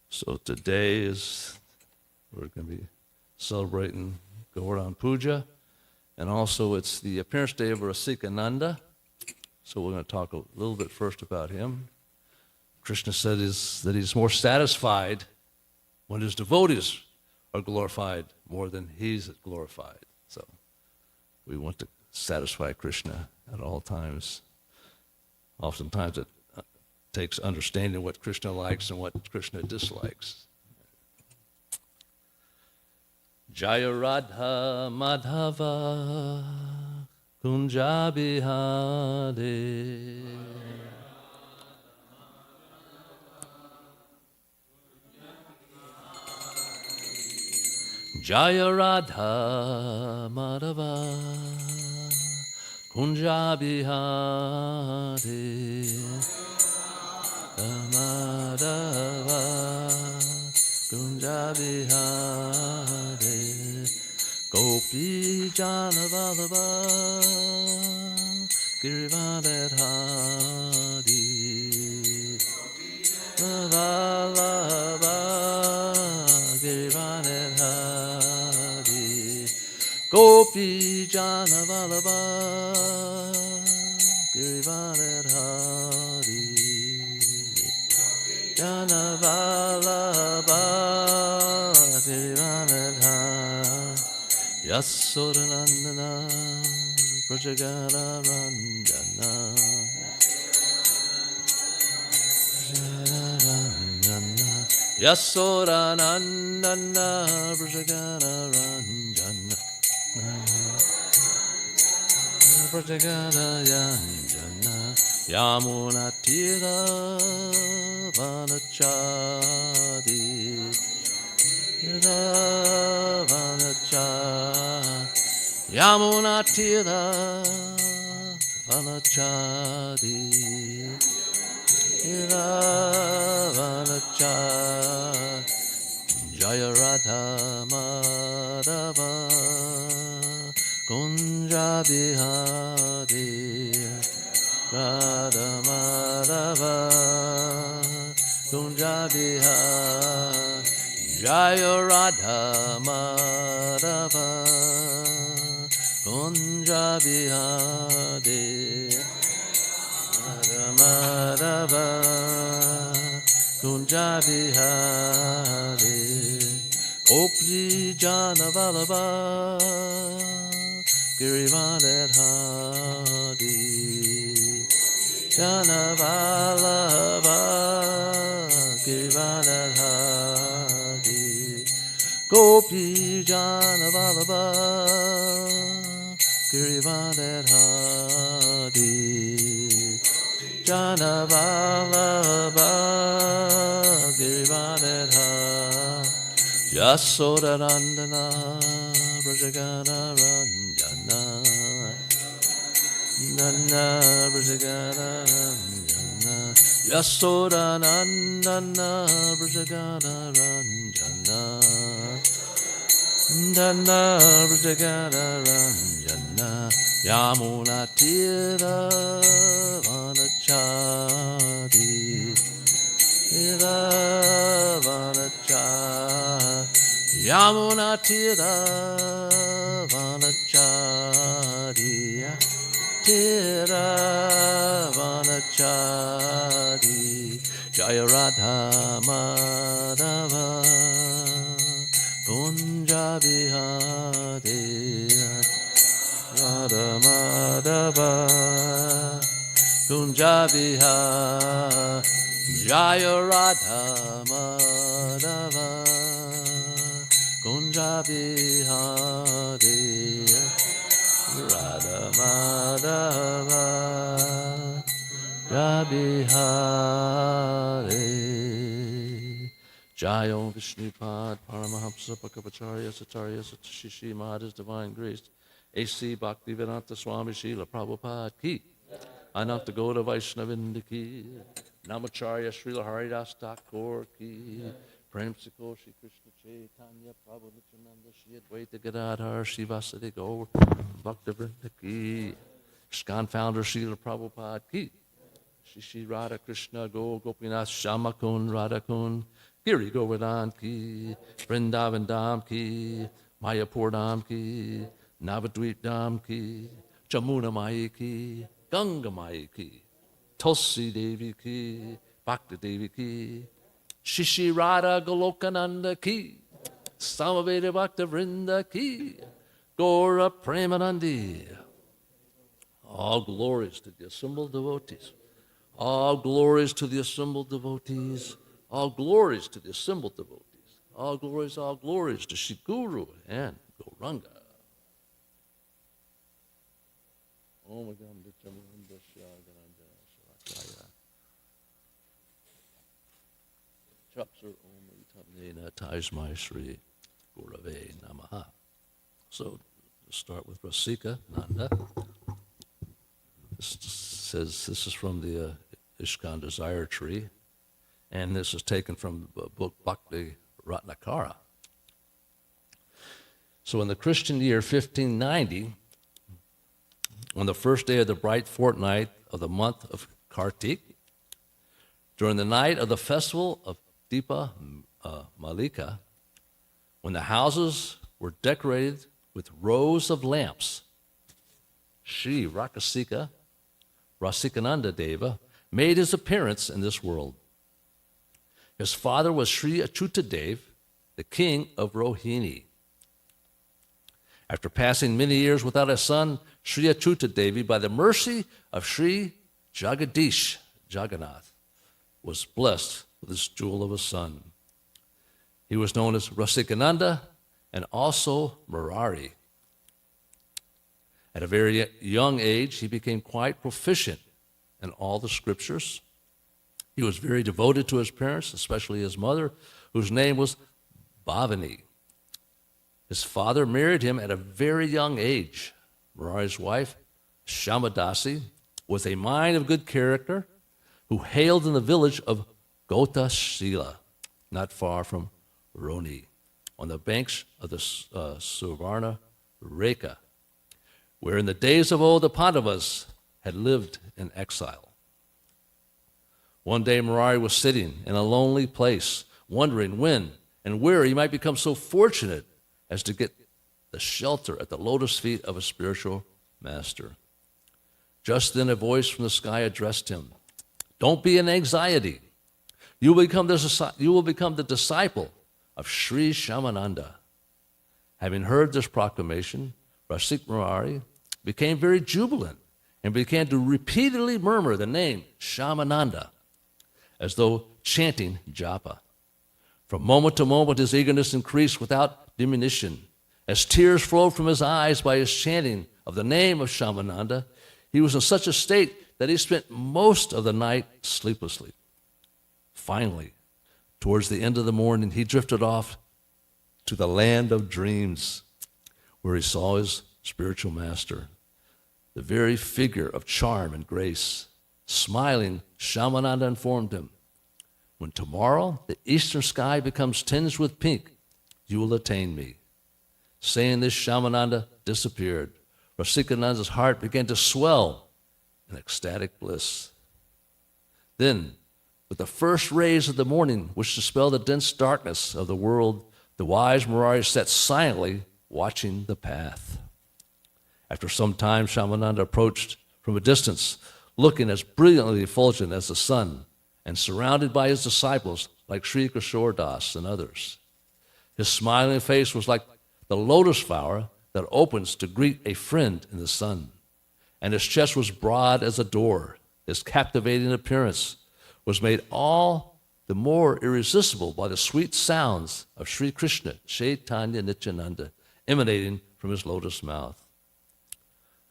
So today we're going to be celebrating Govardhan Puja, and also it's the appearance day of our ISKCON. So we're going to talk a little bit first about him. Krishna said that he's more satisfied when his devotees are glorified more than he's glorified. So we want to satisfy Krishna at all times. Oftentimes it takes understanding what Krishna likes and what Krishna dislikes. Jaya Radha Madhava Kunja Bihare Jaya Radha Madhava Kunja Bihare Madhava Kunja Bihare Gopi Jana Vallabha Girivadhari Vallabha Girivadhari Gopi Jana Vallabha Girivadhari Jana Vallabha Girivadhari Yasodanandana Prajagana Ranjana Yasodanandana Prajagana Ranjana Prajagana Yanjana Yamuna Tira Vanachadi Yamuna Tira Vanachadi Vanachadi Jaya Radha Madhava Kunja Bihari Radha Madhava Kunja Bihari Jaya Radha Madhava Kunja Bihari Radha Madhava Kunja Bihari Gopi Jana Vallabha Girivadhari Jana Vallabha Girivadhari Gopi Jana Vallabha Girivadhari Jana Vallabha Girivadhari Yasodanandana Prajagana Ranjana Nana Prajagana Ranjana Yasodanandana Prajagana Ranjana Nana Prajagana Ranjana Yamuna Tira Vanachadi Tira Vanachadi Yamuna Tira Vanachadi Tira Vanachadi Jaya Radha Madhava Kunja Bihari Radha Madhava Kunja Bihari Jaya Radha Madhava Kunja Bihari Radha Madhava Bihari Jaya Om Vishnupad Paramahamsa Pakavacharya Satarya Satashishi Mahad His Divine Grace A.C. Bhaktivedanta Swami Srila Prabhupada Ki Ananta Gauda Vaishnavinda Ki Namacharya Srila Haridas Thakur Ki Prem Sikho Shri Krishna Chaitanya Prabhu Nityananda Shri Advaita Gadadhar Shri Vasadi Gaur Bhaktivinoda Ki ISKCON founder Srila Prabhupada ki. Shri Radha Krishna Go Gopinath Shamakun Radhakun Giri Govardhan ki. Vrindavan Dham ki. Mayapur Dham ki. Navadvip Dham ki. Jamuna Mai ki. Ganga Mai ki. Tulsi Devi ki. Bhakti Devi ki. Shri Radha Golokananda ki. Samaveda Bhakta Vrinda ki. Gora Premanandi. All glories to the assembled devotees. All glories to the assembled devotees. All glories to the assembled devotees. All glories to Shri Guru and Gauranga. Oh my God. Tajmai Shri Gurave Namaha. So, to start with Rasika Nanda. This says this is from the ISKCON Desire Tree, and this is taken from the book Bhakti Ratnakara. So in the Christian year 1590, on the first day of the bright fortnight of the month of Kartik, during the night of the festival of Deepa Malika, when the houses were decorated with rows of lamps, Shri Rasikananda Deva made his appearance in this world. His father was Sri Achyutadev, the king of Rohini. After passing many years without a son, Sri Achyutadevi, by the mercy of Sri Jagadish Jagannath, was blessed with this jewel of a son. He was known as Rasikananda and also Murari. At a very young age, he became quite proficient in all the scriptures. He was very devoted to his parents, especially his mother, whose name was Bhavani. His father married him at a very young age. Murari's wife, Shamadasi, was a man of good character who hailed in the village of Gotashila, not far from Roni, on the banks of the Suvarna Reka, where in the days of old the Pandavas had lived in exile. One day Murari was sitting in a lonely place, wondering when and where he might become so fortunate as to get the shelter at the lotus feet of a spiritual master. Just then a voice from the sky addressed him. Don't be in anxiety. You will become the disciple of Sri Shamananda. Having heard this proclamation, Rasik Murari became very jubilant and began to repeatedly murmur the name Shamananda, as though chanting japa. From moment to moment, his eagerness increased without diminution. As tears flowed from his eyes by his chanting of the name of Shamananda, he was in such a state that he spent most of the night sleeplessly. Finally, towards the end of the morning, he drifted off to the land of dreams, where he saw his spiritual master, the very figure of charm and grace. Smiling, Shamananda informed him, when tomorrow the eastern sky becomes tinged with pink, you will attain me. Saying this, Shamananda disappeared. Rasikananda's heart began to swell in ecstatic bliss. Then, with the first rays of the morning, which dispelled the dense darkness of the world, the wise Murari sat silently watching the path. After some time, Shamananda approached from a distance, looking as brilliantly effulgent as the sun, and surrounded by his disciples like Sri Kishore Das and others. His smiling face was like the lotus flower that opens to greet a friend in the sun, and his chest was broad as a door. His captivating appearance was made all the more irresistible by the sweet sounds of Sri Krishna, Chaitanya Nityananda, emanating from his lotus mouth.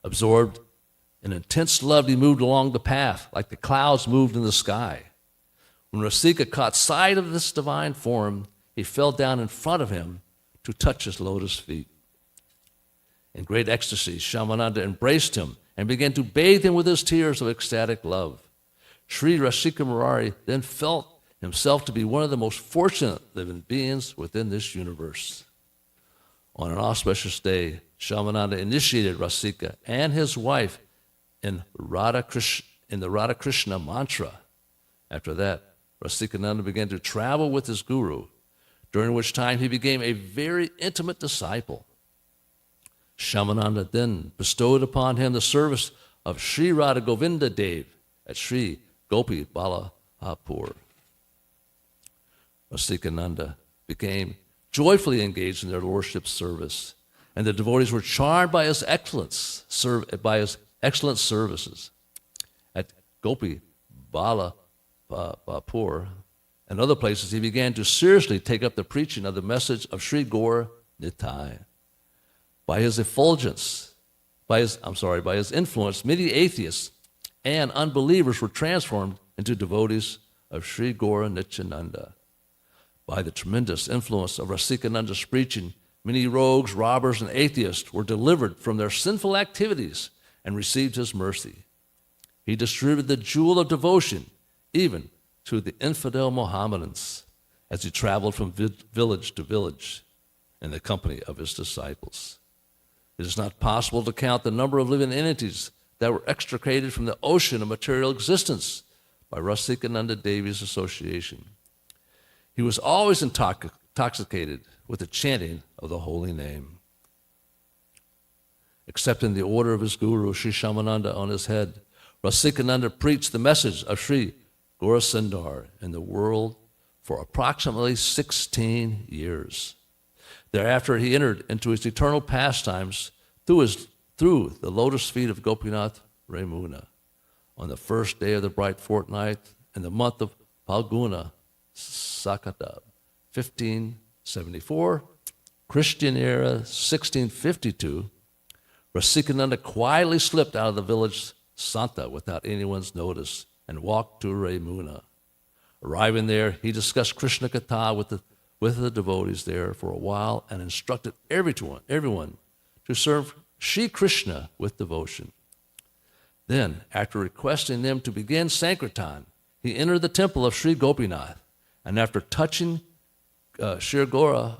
Absorbed in intense love, he moved along the path like the clouds moved in the sky. When Rasika caught sight of this divine form, he fell down in front of him to touch his lotus feet. In great ecstasy, Shamananda embraced him and began to bathe him with his tears of ecstatic love. Sri Rasika Murari then felt himself to be one of the most fortunate living beings within this universe. On an auspicious day, Shamananda initiated Rasika and his wife in the Radha Krishna mantra. After that, Rasikananda began to travel with his guru, during which time he became a very intimate disciple. Shyamananda then bestowed upon him the service of Sri Radha Govinda Dev at Sri Gopi Balapur. Rasikananda became joyfully engaged in their lordship's service, and the devotees were charmed by his excellent services. At Gopi Balapur and other places, he began to seriously take up the preaching of the message of Sri Gaur Nitai. By his influence, many atheists and unbelievers were transformed into devotees of Sri Gaura Nityananda. By the tremendous influence of Rasikananda's preaching, many rogues, robbers, and atheists were delivered from their sinful activities and received his mercy. He distributed the jewel of devotion even to the infidel Mohammedans as he traveled from village to village in the company of his disciples. It is not possible to count the number of living entities that were extricated from the ocean of material existence by Rasikananda Devi's association. He was always intoxicated with the chanting of the holy name. Accepting the order of his guru, Sri Shyamananda, on his head, Rasikananda preached the message of Sri Gaurasundar in the world for approximately 16 years. Thereafter, he entered into his eternal pastimes through the lotus feet of Gopinath Ramuna on the first day of the bright fortnight in the month of Phalguna Sakata, 1574, Christian era 1652. Rasikananda quietly slipped out of the village Santa without anyone's notice and walked to Ramuna. Arriving there, he discussed Krishna Katha with the devotees there for a while and instructed everyone to serve Sri Krishna with devotion. Then, after requesting them to begin Sankirtan, he entered the temple of Sri Gopinath, and after touching Shri Chora,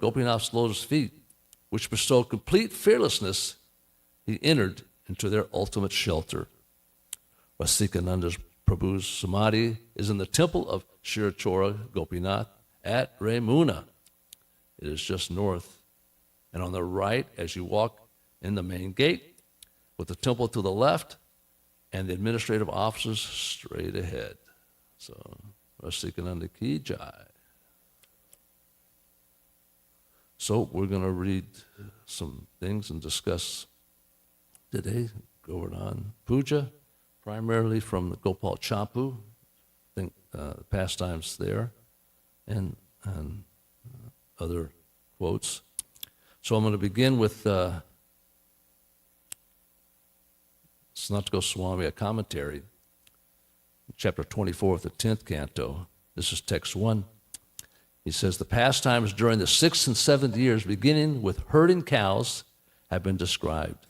Gopinath's lotus feet, which bestowed complete fearlessness, he entered into their ultimate shelter. Rasikananda's Prabhu's Samadhi is in the temple of Shri Chora Gopinath at Ramuna. It is just north and on the right as you walk in the main gate, with the temple to the left and the administrative offices straight ahead. So, Rasikananda ki jai. So we're going to read some things and discuss today, Govardhan Puja, primarily from the Gopal Champu, pastimes there, and other quotes. So I'm going to begin with Sanat Goswami, a commentary, chapter 24 of the 10th canto. This is text 1. He says, the pastimes during the 6th and 7th years, beginning with herding cows, have been described.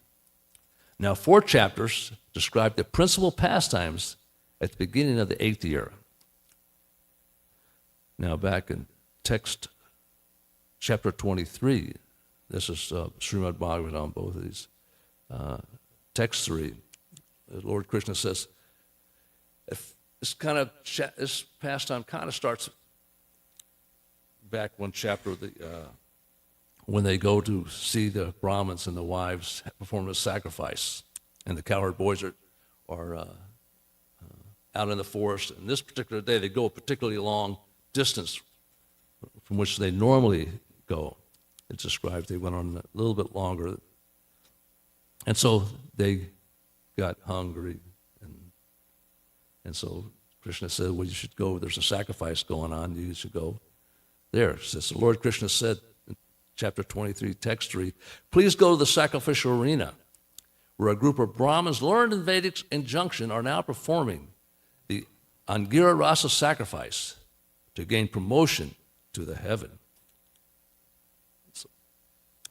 Now 4 chapters describe the principal pastimes at the beginning of the 8th year. Now back in text chapter 23, this is Srimad Bhagavatam, both of these. Text 3, the Lord Krishna says, this pastime kind of starts back one chapter when they go to see the Brahmins and the wives perform the sacrifice, and the cowherd boys are out in the forest. And this particular day, they go a particularly long distance from which they normally go. It's described they went on a little bit longer. And so they got hungry. And so Krishna said, well, you should go. There's a sacrifice going on. You should go there. Says the Lord Krishna said in chapter 23, text 3, please go to the sacrificial arena where a group of Brahmins learned in Vedic injunction are now performing the Angira Rasa sacrifice to gain promotion to the heaven.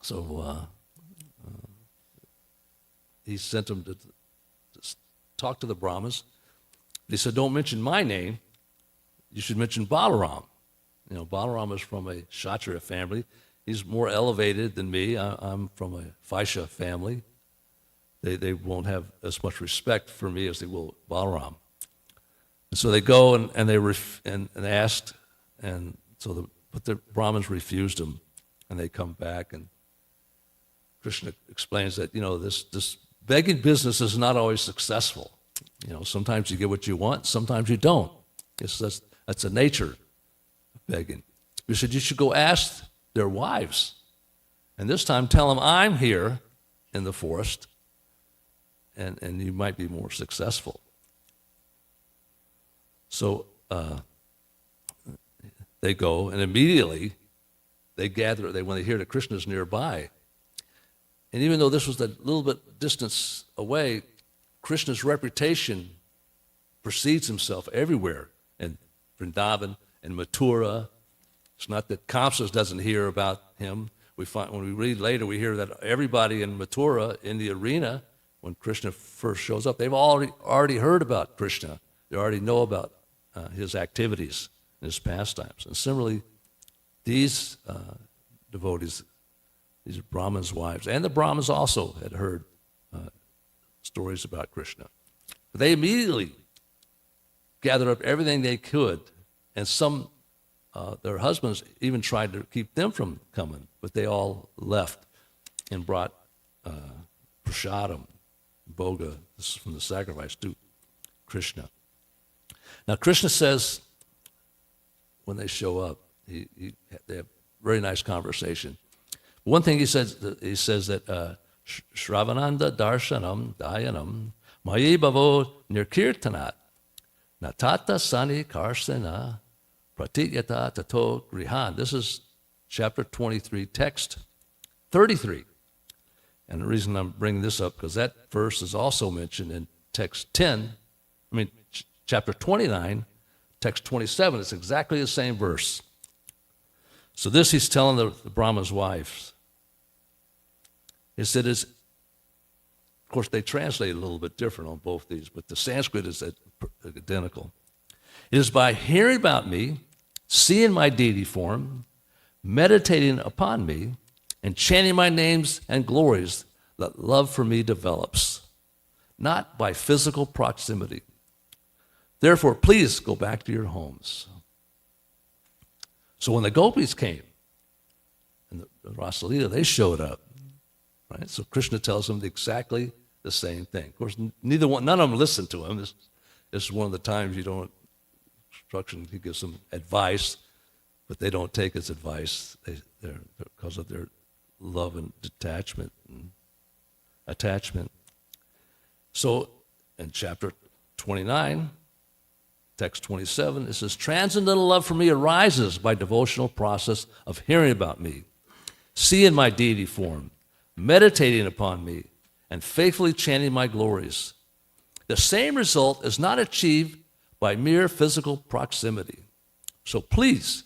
So he sent them to talk to the Brahmins. They said, don't mention my name. You should mention Balaram. You know, Balaram is from a Kshatriya family. He's more elevated than me. I'm from a Vaishya family. they won't have as much respect for me as they will Balaram. And so they go and they asked, and so but the Brahmins refused them, and they come back, and Krishna explains that, this begging business is not always successful. Sometimes you get what you want, sometimes you don't. That's the nature of begging. He said, you should go ask their wives, and this time tell them I'm here in the forest, and you might be more successful. So they go, and immediately they gather, when they hear that Krishna's nearby. And even though this was a little bit distance away, Krishna's reputation precedes himself everywhere, in Vrindavan and Mathura. It's not that Kamsa doesn't hear about him. When we read later, we hear that everybody in Mathura, in the arena, when Krishna first shows up, they've already heard about Krishna. They already know about his activities and his pastimes. And similarly, these devotees, these Brahmins' wives, and the Brahmins also had heard stories about Krishna. But they immediately gathered up everything they could, and some, their husbands even tried to keep them from coming, but they all left and brought prasadam, boga, this is from the sacrifice, to Krishna. Now, Krishna says, when they show up, they have a very nice conversation. One thing he says that Shravananda darshanam dayanam mayi bhavo nirkirtanat natata sani karsena pratityata tato grihan. This is chapter 23, text 33. And the reason I'm bringing this up, because that verse is also mentioned in text 10, chapter 29, text 27. It's exactly the same verse. So this he's telling the Brahma's wives. He said, of course, they translate a little bit different on both these, but the Sanskrit is identical. It is by hearing about me, seeing my deity form, meditating upon me, and chanting my names and glories that love for me develops, not by physical proximity. Therefore, please go back to your homes. So when the gopis came, and the Rasalita, they showed up, right? So Krishna tells them exactly the same thing. Of course, none of them listened to him. This is one of the times you don't instruction. He gives them advice, but they don't take his advice. They're because of their love and detachment and attachment. So in chapter 29, text 27, it says, transcendental love for me arises by devotional process of hearing about me, seeing my deity form, meditating upon me, and faithfully chanting my glories. The same result is not achieved by mere physical proximity. So please